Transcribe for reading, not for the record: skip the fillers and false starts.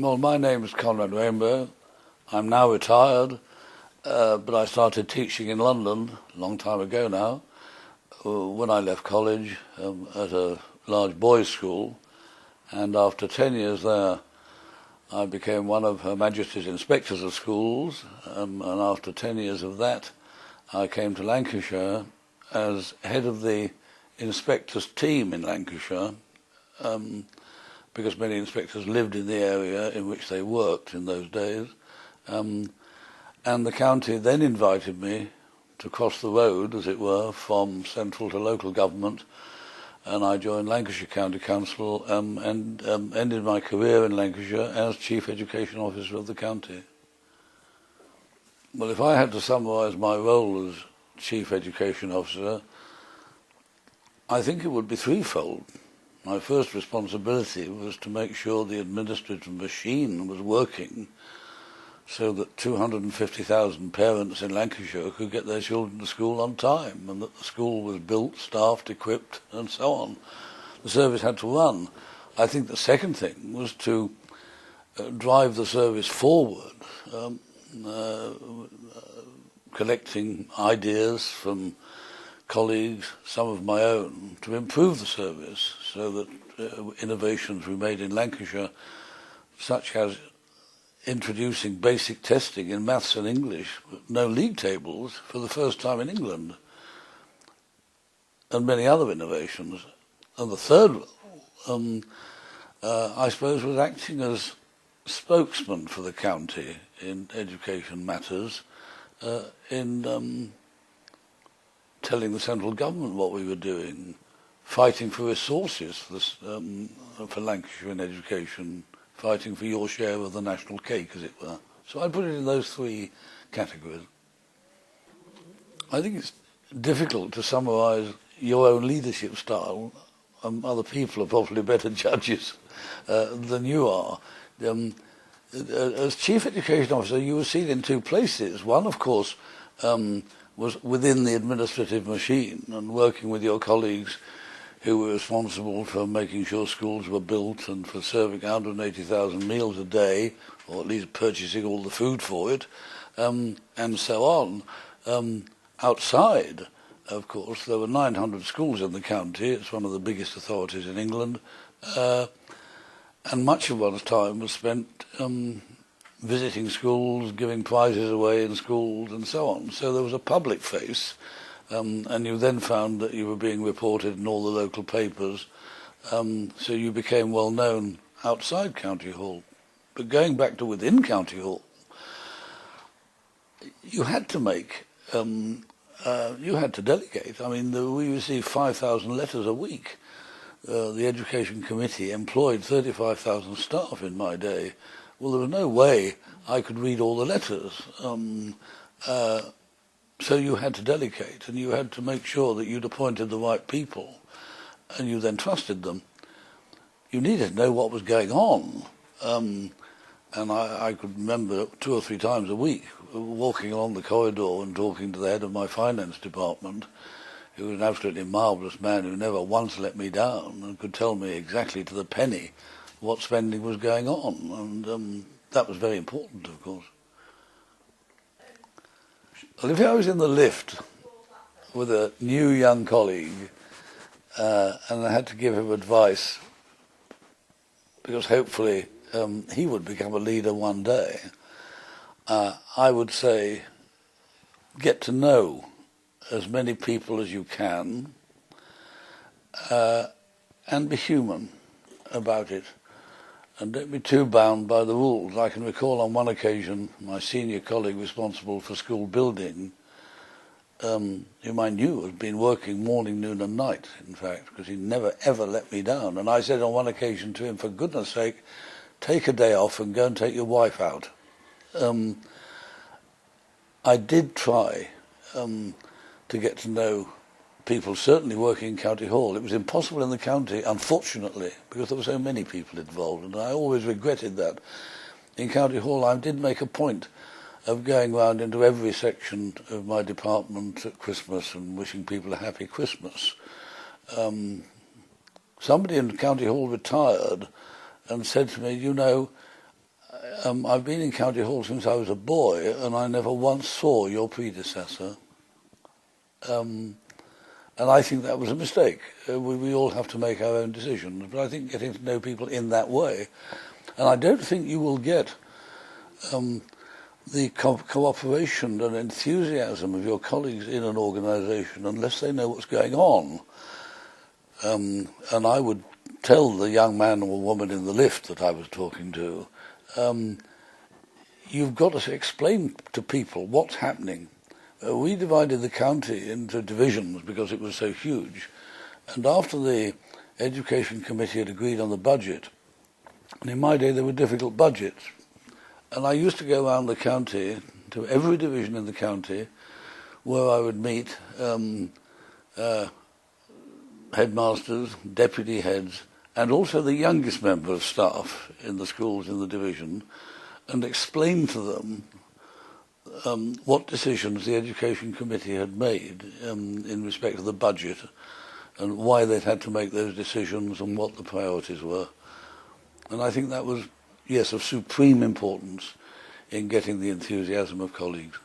Well, my name is Conrad. I'm now retired, but I started teaching in London a long time ago now, when I left college at a large boys' school, and after 10 years there, I became one of Her Majesty's Inspectors of Schools, and after 10 years of that, I came to Lancashire as head of the inspectors team in Lancashire, because many inspectors lived in the area in which they worked in those days. And the county then invited me to cross the road, as it were, from central to local government, and I joined Lancashire County Council and ended my career in Lancashire as Chief Education Officer of the county. Well, if I had to summarise my role as Chief Education Officer, I think it would be threefold. My first responsibility was to make sure the administrative machine was working so that 250,000 parents in Lancashire could get their children to school on time, and that the school was built, staffed, equipped, and so on. The service had to run. I think the second thing was to drive the service forward, collecting ideas from colleagues, some of my own, to improve the service so that innovations we made in Lancashire, such as introducing basic testing in maths and English, no league tables for the first time in England, and many other innovations. And the third, I suppose, was acting as spokesman for the county in education matters, in telling the central government what we were doing, fighting for resources for, for Lancashire in education, fighting for your share of the national cake, as it were. So I put it in those three categories. I think it's difficult to summarise your own leadership style. Other people are probably better judges than you are. As Chief Education Officer, you were seen in two places. One, of course, was within the administrative machine and working with your colleagues who were responsible for making sure schools were built and for serving 180,000 meals a day, or at least purchasing all the food for it, and so on. Outside, of course, there were 900 schools in the county. It's one of the biggest authorities in England, and much of one's time was spent visiting schools, giving prizes away in schools, and so on. So there was a public face, and you then found that you were being reported in all the local papers, so you became well known outside County Hall. But going back to within County Hall, you had to make, you had to delegate. I mean, we received 5,000 letters a week. The Education Committee employed 35,000 staff in my day. Well, there was no way I could read all the letters. So you had to delegate, and you had to make sure that you'd appointed the right people, and you then trusted them. You needed to know what was going on. And I could remember 2 or 3 times a week walking along the corridor and talking to the head of my finance department, who was an absolutely marvellous man who never once let me down and could tell me exactly to the penny what spending was going on, and that was very important, of course. Well, if I was in the lift with a new young colleague and I had to give him advice, because hopefully he would become a leader one day, I would say, get to know as many people as you can, and be human about it. And don't be too bound by the rules. I can recall on one occasion my senior colleague responsible for school building, whom I knew had been working morning, noon and night, in fact, because he never ever let me down. And I said on one occasion to him, for goodness sake, take a day off and go and take your wife out. I did try to get to know people certainly working in County Hall. It was impossible in the county, unfortunately, because there were so many people involved, and I always regretted that. In County Hall, I did make a point of going round into every section of my department at Christmas and wishing people a happy Christmas. Somebody in County Hall retired and said to me, you know, I've been in County Hall since I was a boy, and I never once saw your predecessor. And I think that was a mistake. We all have to make our own decisions, but I think getting to know people in that way, and I don't think you will get the cooperation and enthusiasm of your colleagues in an organisation unless they know what's going on. And I would tell the young man or woman in the lift that I was talking to, you've got to explain to people what's happening. We divided the county into divisions because it was so huge. And after the Education Committee had agreed on the budget, and in my day there were difficult budgets, and I used to go around the county to every division in the county where I would meet headmasters, deputy heads, and also the youngest member of staff in the schools in the division, and explain to them what decisions the Education Committee had made in respect of the budget and why they'd had to make those decisions and what the priorities were. And I think that was, yes, of supreme importance in getting the enthusiasm of colleagues.